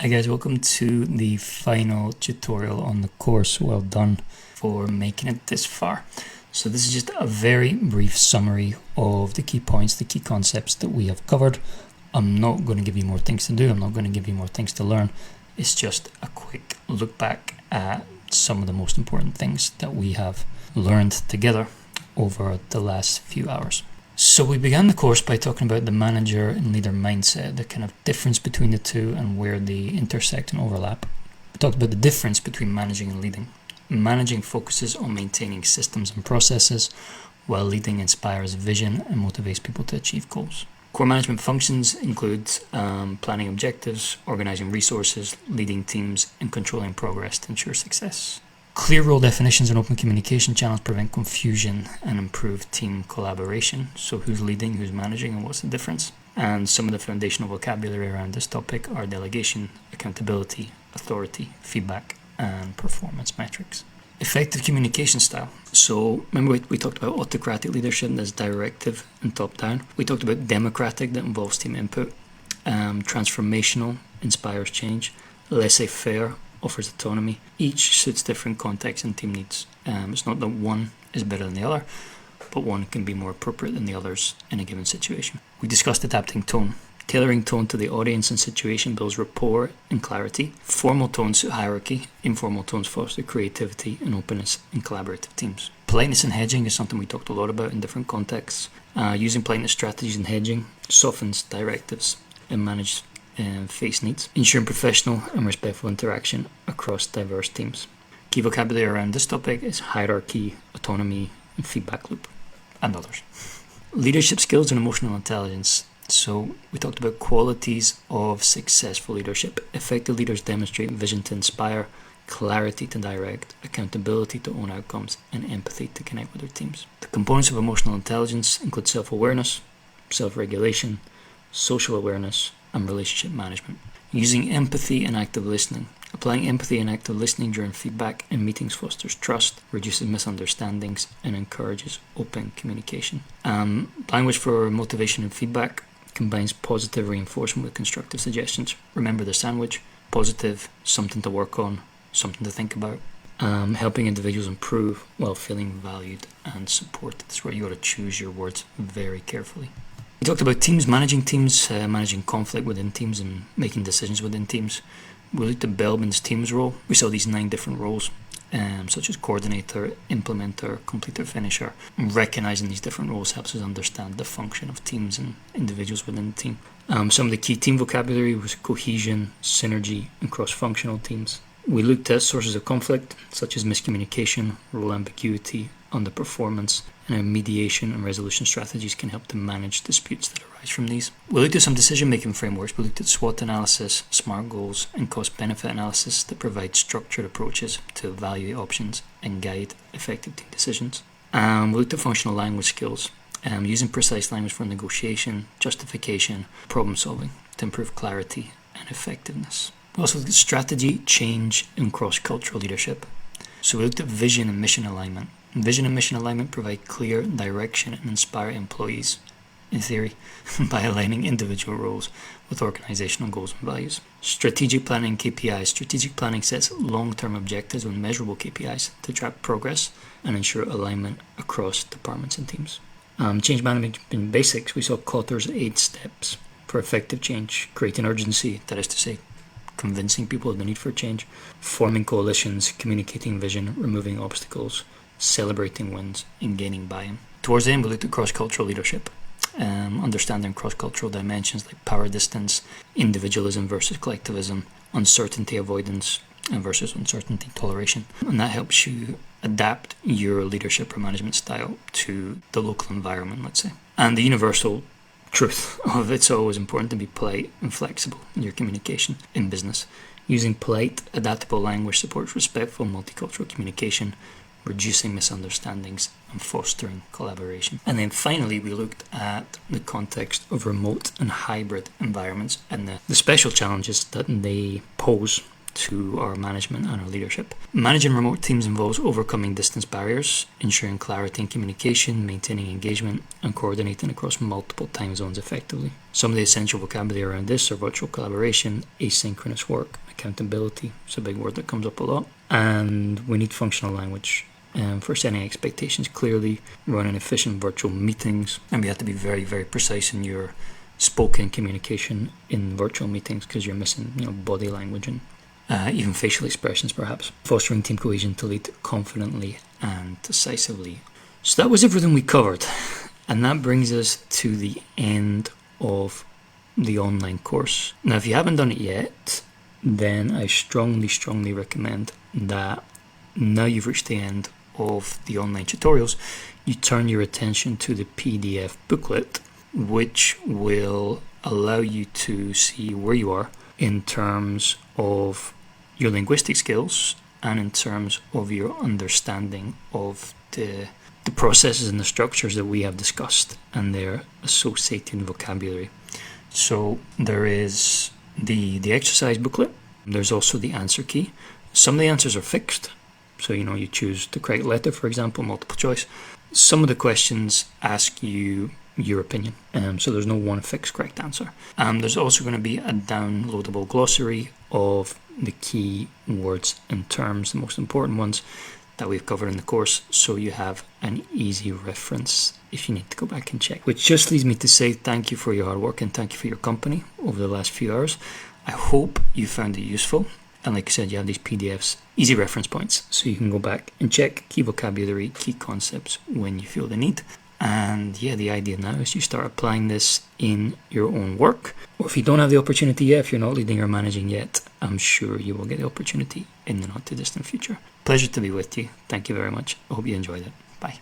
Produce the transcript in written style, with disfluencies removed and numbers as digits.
Hi guys, welcome to the final tutorial on the course. Well done for making it this far. So this is just a very brief summary of the key points, the key concepts that we have covered. I'm not going to give you more things to do. I'm not going to give you more things to learn. It's just a quick look back at some of the most important things that we have learned together over the last few hours. So we began the course by talking about the manager and leader mindset, the kind of difference between the two and where they intersect and overlap. We talked about the difference between managing and leading. Managing focuses on maintaining systems and processes, while leading inspires vision and motivates people to achieve goals. Core management functions include planning objectives, organizing resources, leading teams, and controlling progress to ensure success. Clear role definitions and open communication channels prevent confusion and improve team collaboration. So who's leading, who's managing, and what's the difference? And some of the foundational vocabulary around this topic are delegation, accountability, authority, feedback, and performance metrics. Effective communication style. So remember we talked about autocratic leadership that's directive and top down. We talked about democratic that involves team input. Transformational inspires change. Laissez-faire offers autonomy. Each suits different contexts and team needs. It's not that one is better than the other, but one can be more appropriate than the others in a given situation. We discussed adapting tone. Tailoring tone to the audience and situation builds rapport and clarity. Formal tones suit hierarchy. Informal tones foster creativity and openness in collaborative teams. Politeness and hedging is something we talked a lot about in different contexts. Using politeness strategies in hedging softens directives and manages face needs, ensuring professional and respectful interaction across diverse teams. Key vocabulary around this topic is hierarchy, autonomy, and feedback loop, and others. Leadership skills and emotional intelligence. So we talked about qualities of successful leadership. Effective leaders demonstrate vision to inspire, clarity to direct, accountability to own outcomes, and empathy to connect with their teams. The components of emotional intelligence include self-awareness, self-regulation, social awareness, and relationship management. Using empathy and active listening. Applying empathy and active listening during feedback and meetings fosters trust, reduces misunderstandings, and encourages open communication. Language for motivation and feedback combines positive reinforcement with constructive suggestions. Remember the sandwich: positive, something to work on, something to think about. Helping individuals improve while feeling valued and supported. That's where you got to choose your words very carefully. We talked about teams, managing conflict within teams and making decisions within teams. We looked at Belbin's teams role. We saw these 9 different roles, such as coordinator, implementer, completer, finisher. And recognizing these different roles helps us understand the function of teams and individuals within the team. Some of the key team vocabulary was cohesion, synergy, and cross-functional teams. We looked at sources of conflict, such as miscommunication, role ambiguity, underperformance, and how mediation and resolution strategies can help to manage disputes that arise from these. We looked at some decision-making frameworks. We looked at SWOT analysis, SMART goals, and cost-benefit analysis that provide structured approaches to evaluate options and guide effective team decisions. We looked at functional language skills, using precise language for negotiation, justification, problem-solving to improve clarity and effectiveness. We also looked at strategy, change, and cross-cultural leadership. So we looked at vision and mission alignment. Vision and mission alignment provide clear direction and inspire employees, in theory, by aligning individual roles with organizational goals and values. Strategic planning and KPIs. Strategic planning sets long-term objectives with measurable KPIs to track progress and ensure alignment across departments and teams. Change management basics. We saw Kotter's 8 steps for effective change, creating urgency, that is to say, convincing people of the need for change, forming coalitions, communicating vision, removing obstacles, celebrating wins, and gaining buy-in. Towards the end, we looked at cross-cultural leadership, understanding cross-cultural dimensions like power distance, individualism versus collectivism, uncertainty avoidance versus uncertainty toleration. And that helps you adapt your leadership or management style to the local environment, let's say. And the universal truth of it's always important to be polite and flexible in your communication in business. Using polite, adaptable language supports respectful multicultural communication, reducing misunderstandings and fostering collaboration. And then finally, we looked at the context of remote and hybrid environments and the special challenges that they pose to our management and our leadership. Managing remote teams involves overcoming distance barriers, ensuring clarity in communication, maintaining engagement, and coordinating across multiple time zones effectively. Some of the essential vocabulary around this are virtual collaboration, asynchronous work, accountability, it's a big word that comes up a lot, and we need functional language for setting expectations clearly, running efficient virtual meetings, and we have to be very, very precise in your spoken communication in virtual meetings because you're missing, body language and even facial expressions, perhaps. Fostering team cohesion to lead confidently and decisively. So that was everything we covered, and that brings us to the end of the online course. Now, if you haven't done it yet, then I strongly recommend that now you've reached the end of the online tutorials, you turn your attention to the PDF booklet, which will allow you to see where you are in terms of your linguistic skills and in terms of your understanding of the processes and the structures that we have discussed and their associated vocabulary. So there is the exercise booklet. There's also the answer key. Some of the answers are fixed. So, you choose the correct letter, for example, multiple choice. Some of the questions ask you your opinion. So there's no one fixed correct answer. There's also going to be a downloadable glossary of the key words and terms, the most important ones that we've covered in the course. So you have an easy reference if you need to go back and check. Which just leads me to say thank you for your hard work and thank you for your company over the last few hours. I hope you found it useful. And like I said, you have these PDFs, easy reference points, so you can go back and check key vocabulary, key concepts when you feel the need. And yeah, the idea now is you start applying this in your own work. Or if you don't have the opportunity yet, if you're not leading or managing yet, I'm sure you will get the opportunity in the not too distant future. Pleasure to be with you. Thank you very much. I hope you enjoyed it. Bye.